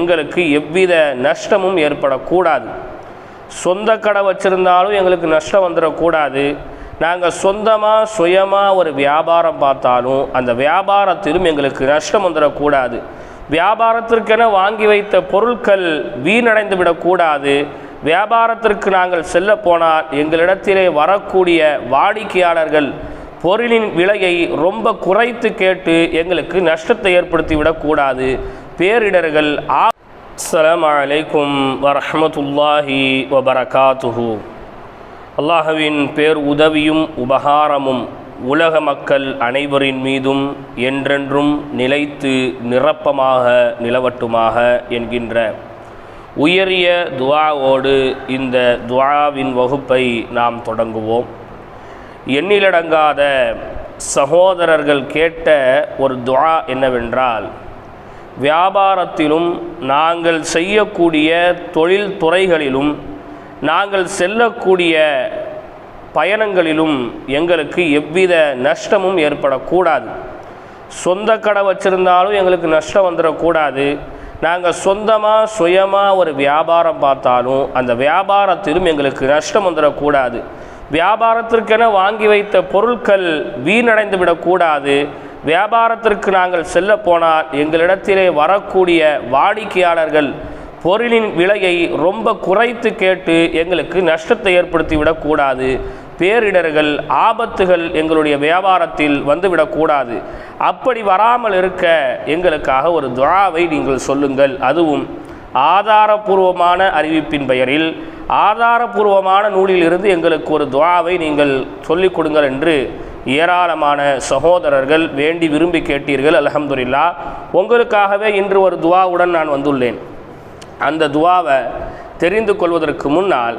எங்களுக்கு எவ்வித நஷ்டமும் ஏற்படக்கூடாது. சொந்த கடை வச்சுருந்தாலும் எங்களுக்கு நஷ்டம் வந்துடக்கூடாது. நாங்கள் சொந்தமாக சுயமாக ஒரு வியாபாரம் பார்த்தாலும் அந்த வியாபாரத்திலும் எங்களுக்கு நஷ்டம் வந்துடக்கூடாது. வியாபாரத்திற்கென வாங்கி வைத்த பொருட்கள் வீணடைந்து விடக்கூடாது. வியாபாரத்திற்கு நாங்கள் செல்ல போனால் எங்களிடத்திலே வரக்கூடிய வாடிக்கையாளர்கள் பொருளின் விலையை ரொம்ப குறைத்து கேட்டு எங்களுக்கு நஷ்டத்தை ஏற்படுத்தி விடக்கூடாது. பேரிடர்கள். அஸ்ஸலாமு அலைக்கும் வரஹ்மத்துல்லாஹி வபரகாத்துஹு. அல்லாஹ்வின் பேர் உதவியும் உபகாரமும் உலக மக்கள் அனைவரின் மீதும் என்றென்றும் நிலைத்து நிரப்பமாக நிலவட்டுமாக என்கின்ற உயரிய துஆவோடு இந்த துஆவின் வகுப்பை நாம் தொடங்குவோம். எண்ணிலடங்காத சகோதரர்கள் கேட்ட ஒரு துஆ என்னவென்றால், வியாபாரத்திலும் நாங்கள் செய்யக்கூடிய தொழில் துறைகளிலும் நாங்கள் செல்லக்கூடிய பயணங்களிலும் எங்களுக்கு எவ்வித நஷ்டமும் ஏற்படக்கூடாது. சொந்த கடை வச்சுருந்தாலும் எங்களுக்கு நஷ்டம் வந்துடக்கூடாது. நாங்கள் சொந்தமாக சுயமாக ஒரு வியாபாரம் பார்த்தாலும் அந்த வியாபாரத்திலும் எங்களுக்கு நஷ்டம் வந்துடக்கூடாது. வியாபாரத்திற்கென வாங்கி வைத்த பொருட்கள் வீணடைந்து விடக்கூடாது. வியாபாரத்திற்கு நாங்கள் செல்ல போனால் எங்களிடத்திலே வரக்கூடிய வாடிக்கையாளர்கள் பொருளின் விலையை ரொம்ப குறைத்து கேட்டு எங்களுக்கு நஷ்டத்தை ஏற்படுத்தி விடக்கூடாது. பேரிடர்கள், ஆபத்துகள் எங்களுடைய வியாபாரத்தில் வந்துவிடக்கூடாது. அப்படி வராமல் இருக்க எங்களுக்காக ஒரு துஆவை நீங்கள் சொல்லுங்கள். அதுவும் ஆதாரபூர்வமான அறிவிப்பின் பெயரில் ஆதாரபூர்வமான நூலிலிருந்து எங்களுக்கு ஒரு துஆவை நீங்கள் சொல்லிக் கொடுங்கள் என்று ஏராளமான சகோதரர்கள் வேண்டி விரும்பி கேட்டீர்கள். அல்ஹம்துலில்லாஹ். உங்களுக்காகவே இன்று ஒரு துஆவுடன் நான் வந்துள்ளேன். அந்த துஆவை தெரிந்து கொள்வதற்கு முன்னால்,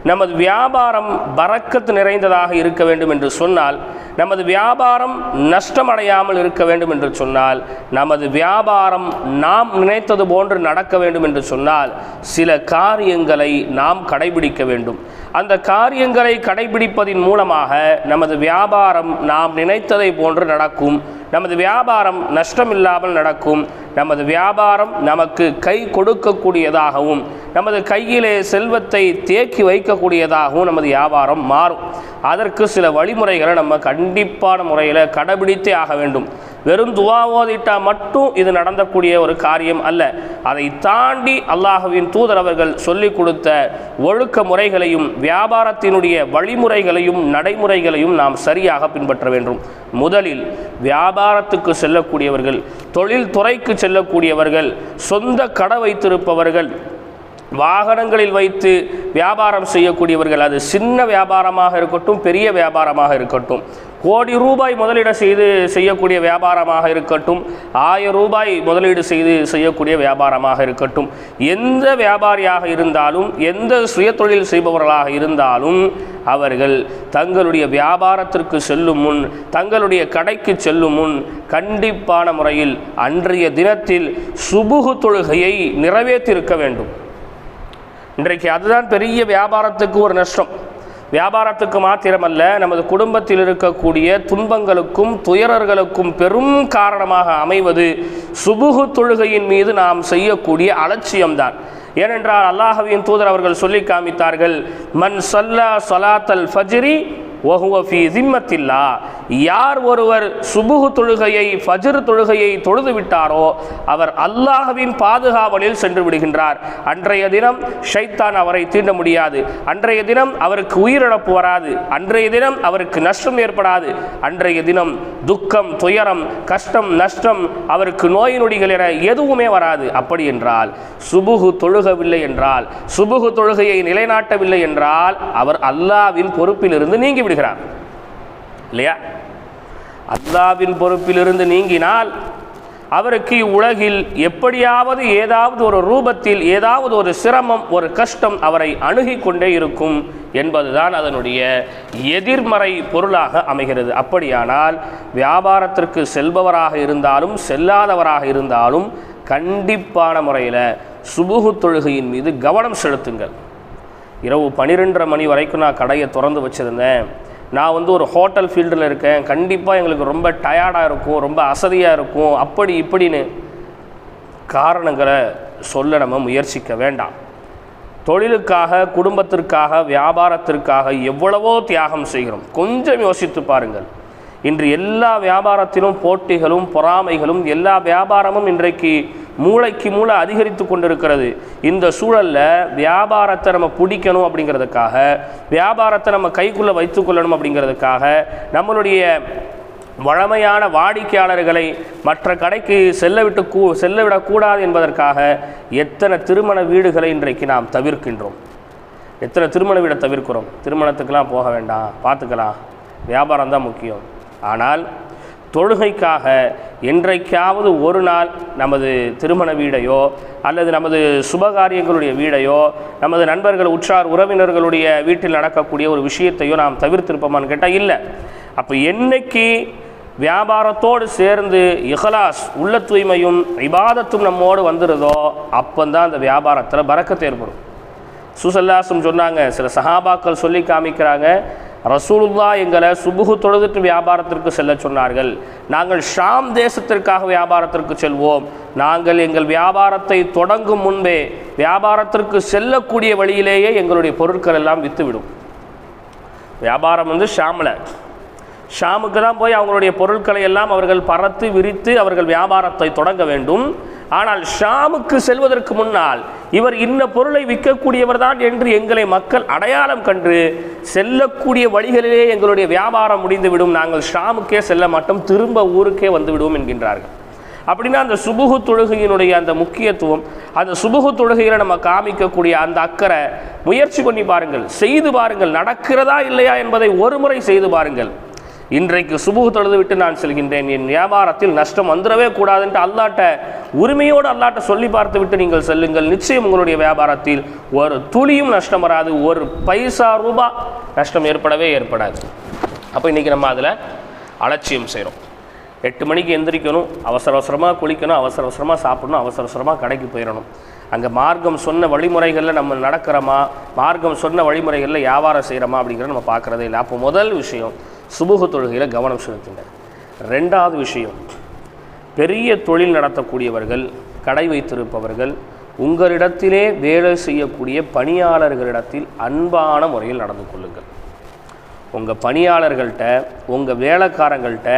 நமது வியாபாரம் பரக்கத் நிறைந்ததாக இருக்க வேண்டும் என்று சொன்னால், நமது வியாபாரம் நஷ்டமடையாமல் இருக்க வேண்டும் என்று சொன்னால், நமது வியாபாரம் நாம் நினைத்தது போன்று நடக்க வேண்டும் என்று சொன்னால் சில காரியங்களை நாம் கடைபிடிக்க வேண்டும். அந்த காரியங்களை கடைபிடிப்பதின் மூலமாக நமது வியாபாரம் நாம் நினைத்ததை போன்று நடக்கும். நமது வியாபாரம் நஷ்டமில்லாமல் நடக்கும். நமது வியாபாரம் நமக்கு கை கொடுக்கக்கூடியதாகவும் நமது கையிலே செல்வத்தை தேக்கி வைக்கக்கூடியதாகவும் நமது வியாபாரம் மாறும். அதற்கு சில வழிமுறைகளை நம்ம கண்டிப்பான முறையில் கடைபிடித்தே ஆக வேண்டும். வெறும் துஆ ஓதிட்டா மட்டும் இது நடந்தக்கூடிய ஒரு காரியம் அல்ல. அதை தாண்டி அல்லாஹ்வின் தூதர் அவர்கள் சொல்லிக் கொடுத்த ஒழுக்க முறைகளையும் வியாபாரத்தினுடைய வழிமுறைகளையும் நடைமுறைகளையும் நாம் சரியாக பின்பற்ற வேண்டும். முதலில் வியாபாரத்துக்கு செல்லக்கூடியவர்கள், தொழில் துறைக்கு செல்லக்கூடியவர்கள், சொந்த கடை வைத்திருப்பவர்கள், வாகனங்களில் வைத்து வியாபாரம் செய்யக்கூடியவர்கள், அது சின்ன வியாபாரமாக இருக்கட்டும் பெரிய வியாபாரமாக இருக்கட்டும், கோடி ரூபாய் முதலீடு செய்து செய்யக்கூடிய வியாபாரமாக இருக்கட்டும், 1000 ரூபாய் முதலீடு செய்து செய்யக்கூடிய வியாபாரமாக இருக்கட்டும், எந்த வியாபாரியாக இருந்தாலும் எந்த சுய தொழில் செய்பவர்களாக இருந்தாலும் அவர்கள் தங்களுடைய வியாபாரத்திற்கு செல்லும் முன், தங்களுடைய கடைக்கு செல்லும் முன் கண்டிப்பான முறையில் அன்றைய தினத்தில் சுபுஹ் தொழுகையை நிறைவேற்றியிருக்க வேண்டும். இன்றைக்கு அதுதான் பெரிய வியாபாரத்துக்கு ஒரு நஷ்டம். வியாபாரத்துக்கு மாத்திரமல்ல, நமது குடும்பத்தில் இருக்கக்கூடிய துன்பங்களுக்கும் துயரர்களுக்கும் பெரும் காரணமாக அமைவது சுபுஹ் தொழுகையின் மீது நாம் செய்யக்கூடிய அலட்சியம்தான். ஏனென்றால் அல்லாஹ்வின் தூதர் அவர்கள் சொல்லி காமித்தார்கள், மன் ஸல்லா ஸலாத்தல் ஃபஜ்ரி வஹுவ ஃபீ ஸிம்மத்தில்லாஹ். யார் ஒருவர் சுபுஹ் தொழுகையை, ஃபஜ்ர் தொழுகையை தொழுது விட்டாரோ அவர் அல்லாஹ்வின் பாதுகாவலில் சென்று விடுகின்றார். அன்றைய தினம் ஷைத்தான் அவரை தீண்ட முடியாது. அன்றைய தினம் அவருக்கு உயிரிழப்பு வராது. அன்றைய தினம் அவருக்கு நஷ்டம் ஏற்படாது. அன்றைய தினம் துக்கம், துயரம், கஷ்டம், நஷ்டம், அவருக்கு நோய் நொடிகள் என எதுவுமே வராது. அப்படி என்றால் சுபுஹ் தொழுகவில்லை என்றால், சுபுஹ் தொழுகையை நிலைநாட்டவில்லை என்றால் அவர் அல்லாஹ்வின் பொறுப்பிலிருந்து நீங்கி விடுகிறார் இல்லையா? அல்லாஹ்வின் பொறுப்பிலிருந்து நீங்கினால் அவருக்கு உலகில் எப்படியாவது ஏதாவது ஒரு ரூபத்தில் ஏதாவது ஒரு சிரமம், ஒரு கஷ்டம் அவரை அணுகி கொண்டே இருக்கும் என்பதுதான் அதனுடைய எதிர்மறை பொருளாக அமைகிறது. அப்படியானால் வியாபாரத்திற்கு செல்பவராக இருந்தாலும் செல்லாதவராக இருந்தாலும் கண்டிப்பான முறையில் சுபுஹ் தொழுகையின் மீது கவனம் செலுத்துங்கள். இரவு 12:30 மணி வரைக்கும் நான் கடையை திறந்து வச்சுருந்தேன். நான் ஒரு ஹோட்டல் ஃபீல்டில் இருக்கேன், கண்டிப்பாக எங்களுக்கு ரொம்ப டயர்டாக இருக்கும், ரொம்ப அசதியாக இருக்கும், அப்படி இப்படின்னு காரணங்களை சொல்ல நம்ம முயற்சிக்க வேண்டாம். தொழிலுக்காக, குடும்பத்திற்காக, வியாபாரத்திற்காக எவ்வளவோ தியாகம் செய்கிறோம். கொஞ்சம் யோசித்து பாருங்கள். இன்று எல்லா வியாபாரத்திலும் போட்டிகளும் பொறாமைகளும், எல்லா வியாபாரமும் இன்றைக்கு மூளைக்கு மூளை அதிகரித்து கொண்டிருக்கிறது. இந்த சூழலில் வியாபாரத்தை நம்ம பிடிக்கணும் அப்படிங்கிறதுக்காக, வியாபாரத்தை நம்ம கைக்குள்ளே வைத்துக்கொள்ளணும் அப்படிங்கிறதுக்காக, நம்மளுடைய வழமையான வாடிக்கையாளர்களை மற்ற கடைக்கு செல்லவிடக்கூடாது என்பதற்காக எத்தனை திருமண வீடுகளை இன்றைக்கு நாம் தவிர்க்கின்றோம். எத்தனை திருமண வீடை தவிர்க்கிறோம். திருமணத்துக்கெல்லாம் போக வேண்டாம், பார்த்துக்கலாம், வியாபாரம் தான் முக்கியம். ஆனால் தொழுகைக்காக என்றைக்காவது ஒரு நாள் நமது திருமண வீடையோ அல்லது நமது சுபகாரியங்களுடைய வீடையோ, நமது நண்பர்கள், உற்றார் உறவினர்களுடைய வீட்டில் நடக்கக்கூடிய ஒரு விஷயத்தையோ நாம் தவிர்த்திருப்போமான்னு கேட்டால் இல்லை. அப்போ என்னைக்கு வியாபாரத்தோடு சேர்ந்து இஹ்லாஸ், உள்ள தூய்மையும் இபாதத்தும் நம்மோடு வந்துடுதோ அப்போந்தான் அந்த வியாபாரத்தில் பரக்கத்து ஏற்படும். சுசல்லாசும் சொன்னாங்க, சில சஹாபாக்கள் சொல்லி காமிக்கிறாங்க, ரசூலுல்லா எங்களை சுபுகு தொழுதுட்டு வியாபாரத்திற்கு செல்ல சொன்னார்கள். நாங்கள் ஷாம் தேசத்திற்காக வியாபாரத்திற்கு செல்வோம். நாங்கள் எங்கள் வியாபாரத்தை தொடங்கும் முன்பே வியாபாரத்திற்கு செல்லக்கூடிய வழியிலேயே எங்களுடைய பொருட்கள் எல்லாம் விற்றுவிடும். வியாபாரம் ஷாமுக்கு தான் போய் அவங்களுடைய பொருட்களை எல்லாம் அவர்கள் பறத்து விரித்து அவர்கள் வியாபாரத்தை தொடங்க வேண்டும். ஆனால் ஷாமுக்கு செல்வதற்கு முன்னால் இவர் இன்ன பொருளை விற்கக்கூடியவர் தான் என்று எங்களை மக்கள் அடையாளம் கண்டு செல்லக்கூடிய வழிகளிலே எங்களுடைய வியாபாரம் முடிந்துவிடும், நாங்கள் ஷாமுக்கே செல்ல மாட்டோம், திரும்ப ஊருக்கே வந்து விடுவோம் என்கின்றார்கள். அப்படின்னா அந்த சுபுகு தொழுகையினுடைய அந்த முக்கியத்துவம், அந்த சுபுகு தொழுகையில் நம்ம காமிக்கக்கூடிய அந்த அக்கறை முயற்சி பண்ணி பாருங்கள், செய்து பாருங்கள். நடக்கிறதா இல்லையா என்பதை ஒரு முறை செய்து பாருங்கள். இன்றைக்கு சுபுகு தொழுது விட்டு நான் செல்கின்றேன், என் வியாபாரத்தில் நஷ்டம் வந்துடவே கூடாதுன்ட்டு அல்லாட்ட உரிமையோடு அல்லாட்ட சொல்லி பார்த்து விட்டு நீங்கள் செல்லுங்கள். நிச்சயம் உங்களுடைய வியாபாரத்தில் ஒரு துளியும் நஷ்டம் வராது, ஒரு பைசா ரூபா நஷ்டம் ஏற்படாது. அப்போ இன்றைக்கி நம்ம அதில் அலட்சியம் செய்கிறோம். 8 மணிக்கு எந்திரிக்கணும், அவசரமாக குளிக்கணும், அவசரமாக சாப்பிடணும், அவசரமாக கடைக்கு போயிடணும். அங்கே மார்க்கம் சொன்ன வழிமுறைகளில் நம்ம நடக்கிறோமா, மார்க்கம் சொன்ன வழிமுறைகளில் வியாபாரம் செய்கிறோமா அப்படிங்கிறத நம்ம பார்க்குறதே இல்லை. அப்போ முதல் விஷயம் சுபுகு தொழுகையில் கவனம் செலுத்துங்க. 2வது விஷயம், பெரிய தொழில் நடத்தக்கூடியவர்கள், கடை வைத்திருப்பவர்கள், உங்களிடத்திலே வேலை செய்யக்கூடிய பணியாளர்களிடத்தில் அன்பான முறையில் நடந்து கொள்ளுங்கள். உங்கள் பணியாளர்கள்ட்ட, உங்கள் வேலைக்காரங்கள்ட்ட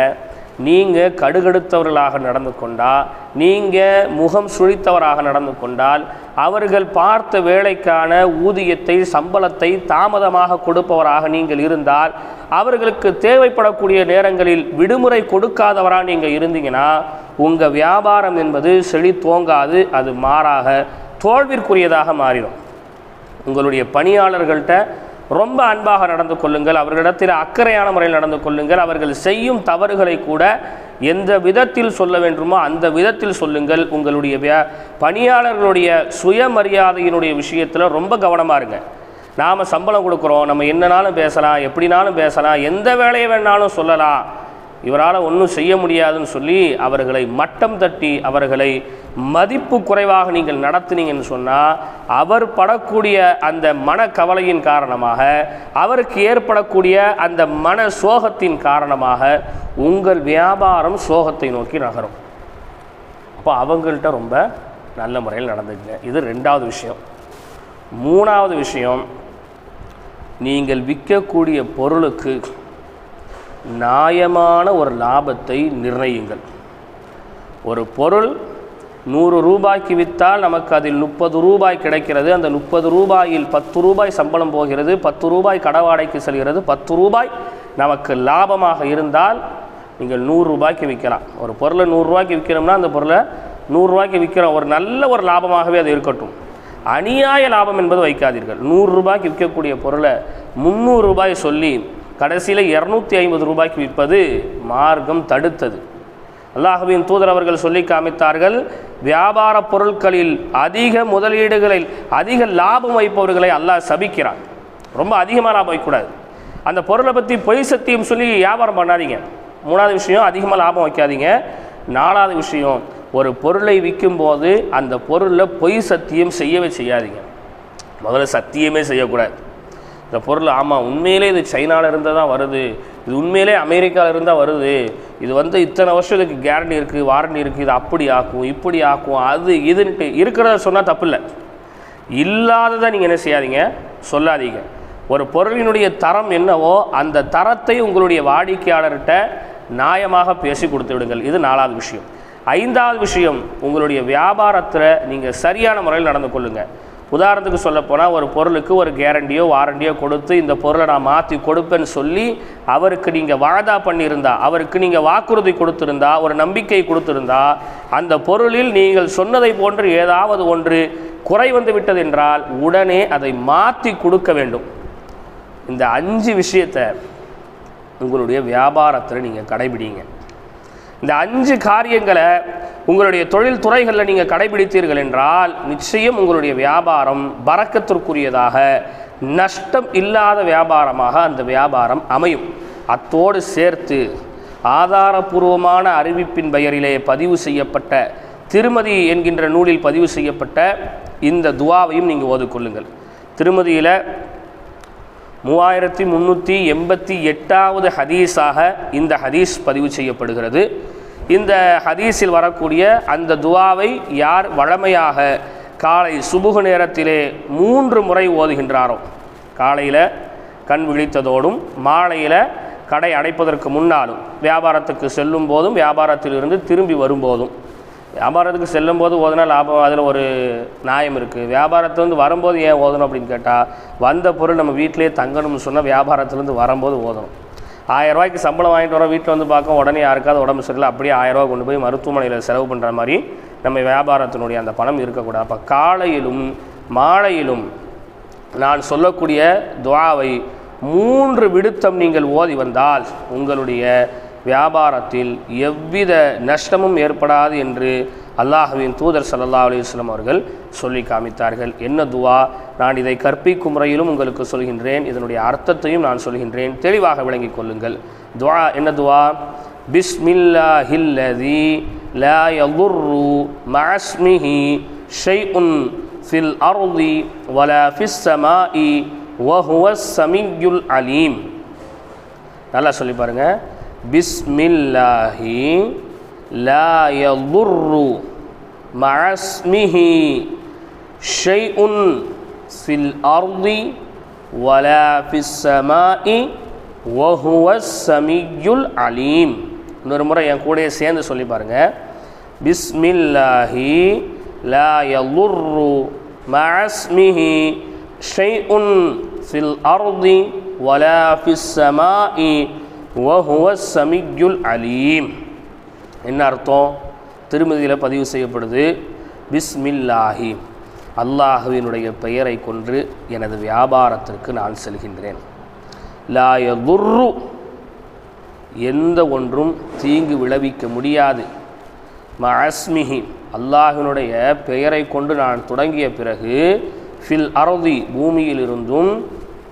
நீங்கள் கடுகடுத்தவர்களாக நடந்து கொண்டால், நீங்கள் முகம் சுழித்தவராக நடந்து கொண்டால், அவர்கள் பார்த்த வேலைக்கான ஊதியத்தை, சம்பளத்தை தாமதமாக கொடுப்பவராக நீங்கள் இருந்தால், அவர்களுக்கு தேவைப்படக்கூடிய நேரங்களில் விடுமுறை கொடுக்காதவராக நீங்கள் இருந்தீங்கன்னா உங்கள் வியாபாரம் என்பது செழித்தோங்காது, அது மாறாக தோல்விற்குரியதாக மாறிடும். உங்களுடைய பணியாளர்கள்ட்ட ரொம்ப அன்பாக நடந்து கொள்ளுங்கள், அவர்களிடத்தில் அக்கறையான முறையில் நடந்து கொள்ளுங்கள். அவர்கள் செய்யும் தவறுகளை கூட எந்த விதத்தில் சொல்ல வேண்டுமோ அந்த விதத்தில் சொல்லுங்கள். உங்களுடைய பணியாளர்களுடைய சுயமரியாதையினுடைய விஷயத்தில் ரொம்ப கவனமாக இருங்க. நாம் சம்பளம் கொடுக்குறோம், நம்ம என்னனாலும் பேசலாம், எப்படினாலும் பேசலாம், எந்த வேலையை வேணாலும் சொல்லலாம், இவரால் ஒன்றும் செய்ய முடியாதுன்னு சொல்லி அவர்களை மட்டம் தட்டி அவர்களை மதிப்பு குறைவாக நீங்கள் நடத்துனீங்கன்னு சொன்னால், அவர் படக்கூடிய அந்த மனக்கவலையின் காரணமாக, அவருக்கு ஏற்படக்கூடிய அந்த மன சோகத்தின் காரணமாக உங்கள் வியாபாரம் சோகத்தை நோக்கி நகரும். அப்போ அவங்கள்ட்ட ரொம்ப நல்ல முறையில் நடந்துக்குங்க. இது 2வது விஷயம். 3வது விஷயம், நீங்கள் விற்கக்கூடிய பொருளுக்கு நியாயமான ஒரு லாபத்தை நிர்ணயியுங்கள். ஒரு பொருள் 100 ரூபாய்க்கு விற்றால் நமக்கு அதில் 30 ரூபாய் கிடைக்கிறது. அந்த 30 ரூபாயில் 10 ரூபாய் சம்பளம் போகிறது, 10 ரூபாய் கடவாடைக்கு செல்கிறது, 10 ரூபாய் நமக்கு லாபமாக இருந்தால் நீங்கள் 100 ரூபாய்க்கு விற்கலாம். ஒரு பொருளை 100 ரூபாய்க்கு விற்கிறோம்னா அந்த பொருளை 100 ரூபாய்க்கு விற்கிறோம், ஒரு நல்ல ஒரு லாபமாகவே அது இருக்கட்டும். அநியாய லாபம் என்பது வைக்காதீர்கள். 100 ரூபாய்க்கு விற்கக்கூடிய பொருளை 300 ரூபாய் சொல்லி கடைசியில் 250 ரூபாய்க்கு விற்பது மார்க்கம் தடுத்தது. அல்லாஹ்வின் தூதர் அவர்கள் சொல்லி காமித்தார்கள், வியாபார பொருட்களில் அதிக முதலீடுகளில் அதிக லாபம் வைப்பவர்களை அல்லாஹ் சபிக்கிறான். ரொம்ப அதிகமாக லாபம் வைக்கக்கூடாது. அந்த பொருளை பற்றி பொய் சத்தியம் சொல்லி வியாபாரம் பண்ணாதீங்க. 3வது விஷயம், அதிகமாக லாபம் வைக்காதீங்க. 4வது விஷயம், ஒரு பொருளை விற்கும்போது அந்த பொருளில் பொய் சத்தியம் செய்யவே செய்யாதீங்க. முதல்ல சத்தியமே செய்யக்கூடாது. இந்த பொருள் ஆமாம் உண்மையிலே இது சைனாவில் இருந்து தான் வருது, இது உண்மையிலே அமெரிக்காவில் இருந்தால் வருது, இது இத்தனை வருஷத்துக்கு கேரண்டி இருக்குது, வாரண்டி இருக்குது, இது அப்படி ஆக்கும் இப்படி ஆக்கும் அது இதுன்ட்டு இருக்கிறத சொன்னால் தப்பு இல்லை. இல்லாததை நீங்கள் என்ன செய்யாதீங்க, சொல்லாதீங்க. ஒரு பொருளினுடைய தரம் என்னவோ அந்த தரத்தை உங்களுடைய வாடிக்கையாளர்கிட்ட நியாயமாக பேசி கொடுத்து விடுங்கள். இது 4வது விஷயம். 5வது விஷயம், உங்களுடைய வியாபாரத்தில் நீங்கள் சரியான முறையில் நடந்து கொள்ளுங்கள். உதாரணத்துக்கு சொல்லப்போனால் ஒரு பொருளுக்கு ஒரு கேரண்டியோ வாரண்டியோ கொடுத்து இந்த பொருளை நான் மாற்றி கொடுப்பேன்னு சொல்லி அவருக்கு நீங்கள் வாதா பண்ணியிருந்தா, அவருக்கு நீங்கள் வாக்குறுதி கொடுத்துருந்தா, ஒரு நம்பிக்கை கொடுத்துருந்தா, அந்த பொருளில் நீங்கள் சொன்னதை போன்று ஏதாவது ஒன்று குறை வந்து விட்டது என்றால் உடனே அதை மாற்றி கொடுக்க வேண்டும். இந்த 5 விஷயத்தை உங்களுடைய வியாபாரத்தில் நீங்கள் கடைபிடிங்க. இந்த 5 காரியங்களை உங்களுடைய தொழில் துறைகளில் நீங்கள் கடைபிடித்தீர்கள் என்றால் நிச்சயம் உங்களுடைய வியாபாரம் பரக்கத்திற்குரியதாக, நஷ்டம் இல்லாத வியாபாரமாக அந்த வியாபாரம் அமையும். அத்தோடு சேர்த்து ஆதாரபூர்வமான அறிவிப்பின் பெயரிலே பதிவு செய்யப்பட்ட திருமதி என்கின்ற நூலில் பதிவு செய்யப்பட்ட இந்த துஆவையும் நீங்கள் ஓதிக்கொள்ளுங்கள். திருமதியில் 3388வது ஹதீஸாக இந்த ஹதீஸ் பதிவு செய்யப்படுகிறது. இந்த ஹதீஸில் வரக்கூடிய அந்த துஆவை யார் வழமையாக காலை சுபுகு நேரத்திலே 3 முறை ஓதுகின்றாரோ, காலையில் கண் விழித்ததோடும் மாலையில் கடை அடைப்பதற்கு முன்னாலும், வியாபாரத்துக்கு செல்லும் போதும் வியாபாரத்திலிருந்து திரும்பி வரும்போதும். வியாபாரத்துக்கு செல்லும் போது ஓதுனா லாபம், அதில் ஒரு நியாயம் இருக்குது. வியாபாரத்துலேருந்து வரும்போது ஏன் ஓதணும் அப்படின்னு கேட்டால், வந்த பொருள் நம்ம வீட்டிலே தங்கணும்னு சொன்னால் வியாபாரத்துலேருந்து வரும்போது ஓதணும். 1000 ரூபாய்க்கு சம்பளம் வாங்கிட்டு வரோம், வீட்டில் வந்து பார்க்க உடனே யாருக்காவது உடம்பு சரியில்லை, அப்படியே 1000 ரூபா கொண்டு போய் மருத்துவமனையில் செலவு பண்ணுற மாதிரி நம்ம வியாபாரத்தினுடைய அந்த பணம் இருக்கக்கூடாது. அப்போ காலையிலும் மாலையிலும் நான் சொல்லக்கூடிய துஆவை 3 விடுத்தம் நீங்கள் ஓதி வந்தால் உங்களுடைய வியாபாரத்தில் எவ்வித நஷ்டமும் ஏற்படாது என்று அல்லாஹ்வின் தூதர் ஸல்லல்லாஹு அலைஹி வஸல்லம் அவர்கள் சொல்லி காமித்தார்கள். என்ன துஆ? நான் இதை கற்பிக்கும் முறையிலும் உங்களுக்கு சொல்கின்றேன், இதனுடைய அர்த்தத்தையும் நான் சொல்கின்றேன், தெளிவாக விளங்கிக் கொள்ளுங்கள். துஆ என்ன துஆ? பிஸ்மில்லாஹில்லதி லா யதுர்ரு மஅஸ்மிஹி ஷைஉன் ஃபில் அர்தி வலா ஃபிஸ் ஸமாஇ வஹுவஸ் ஸமீயுல் அலீம். நல்லா சொல்லி பாருங்க. பிஸ்மில்லாஹி லா யதுர்ரு மஅஸ்மிஹி ஷைஉன் ஃபில் அர்தி வலா ஃபிஸ் ஸமாஇ வஹுவஸ் ஸமீயுல் அலீம். இன்னொரு முறை என் கூடயே சேர்ந்து சொல்லி பாருங்க. பிஸ்மில்லாஹி லா யதுர்ரு மஅஸ்மிஹி ஷைஉன் ஃபில் அர்தி வலா ஃபிஸ் ஸமாஇ வஹுவஸ் ஸமீயுல் அலீம். என்ன அர்த்தம்? திருமதியில் பதிவு செய்யப்படுது. பிஸ்மில்லாஹி, அல்லாஹ்வினுடைய பெயரை கொண்டு எனது வியாபாரத்திற்கு நான் செல்கின்றேன். லா யதுர்ரு, எந்த ஒன்றும் தீங்கு விளைவிக்க முடியாது. மஅஸ்மிஹி, அல்லாஹ்வினுடைய பெயரை கொண்டு நான் தொடங்கிய பிறகு, ஃபில் அர்தி, பூமியிலிருந்தும்,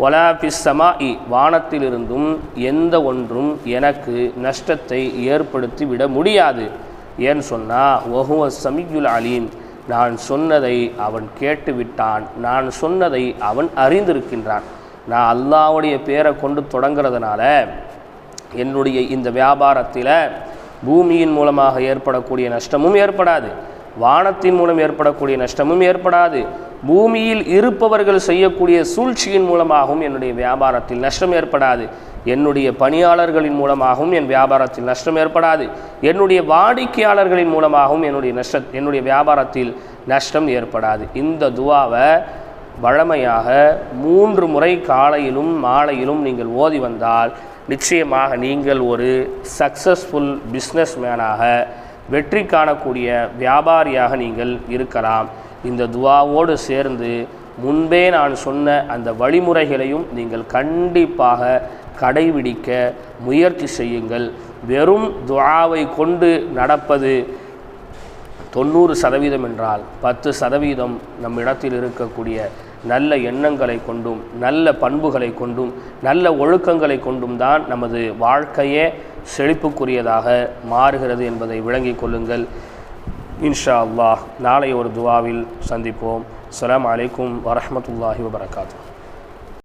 வலா ஃபிஸ் ஸமாஇ, வானத்திலிருந்தும் எந்த ஒன்றும் எனக்கு நஷ்டத்தை ஏற்படுத்தி விட முடியாது. ஏன்னு சொன்னால் வஹுவஸ் ஸமீயுல் அலீம், நான் சொன்னதை அவன் கேட்டுவிட்டான், நான் சொன்னதை அவன் அறிந்திருக்கின்றான். நான் அல்லாஹ்வுடைய பேரை கொண்டு தொடங்கிறதுனால என்னுடைய இந்த வியாபாரத்தில் பூமியின் மூலமாக ஏற்படக்கூடிய நஷ்டமும் ஏற்படாது, வானத்தின் மூலம் ஏற்படக்கூடிய நஷ்டமும் ஏற்படாது, பூமியில் இருப்பவர்கள் செய்யக்கூடிய சூழ்ச்சியின் மூலமாகவும் என்னுடைய வியாபாரத்தில் நஷ்டம் ஏற்படாது, என்னுடைய பணியாளர்களின் மூலமாகவும் என் வியாபாரத்தில் நஷ்டம் ஏற்படாது, என்னுடைய வாடிக்கையாளர்களின் மூலமாகவும் என்னுடைய வியாபாரத்தில் நஷ்டம் ஏற்படாது. இந்த துஆவை வழமையாக 3 முறை காலையிலும் மாலையிலும் நீங்கள் ஓதி வந்தால் நிச்சயமாக நீங்கள் ஒரு சக்ஸஸ்ஃபுல் பிஸ்னஸ் மேனாக, வெற்றி காணக்கூடிய வியாபாரியாக நீங்கள் இருக்கலாம். இந்த துஆவோடு சேர்ந்து முன்பே நான் சொன்ன அந்த வழிமுறைகளையும் நீங்கள் கண்டிப்பாக கடைபிடிக்க முயற்சி செய்யுங்கள். வெறும் துஆவை கொண்டு நடப்பது 90% என்றால் 10% நம்மிடத்தில் இருக்கக்கூடிய நல்ல எண்ணங்களை கொண்டும் நல்ல பண்புகளை கொண்டும் நல்ல ஒழுக்கங்களை கொண்டும் தான் நமது வாழ்க்கையே செழிப்புக்குரியதாக மாறுகிறது என்பதை விளங்கிக் கொள்ளுங்கள். இன்ஷா அல்லாஹ் நாளை ஒரு துஆவில் சந்திப்போம். அஸ்ஸலாமு அலைக்கும் வரஹ்மத்துல்லாஹி வபரகாத்துஹு.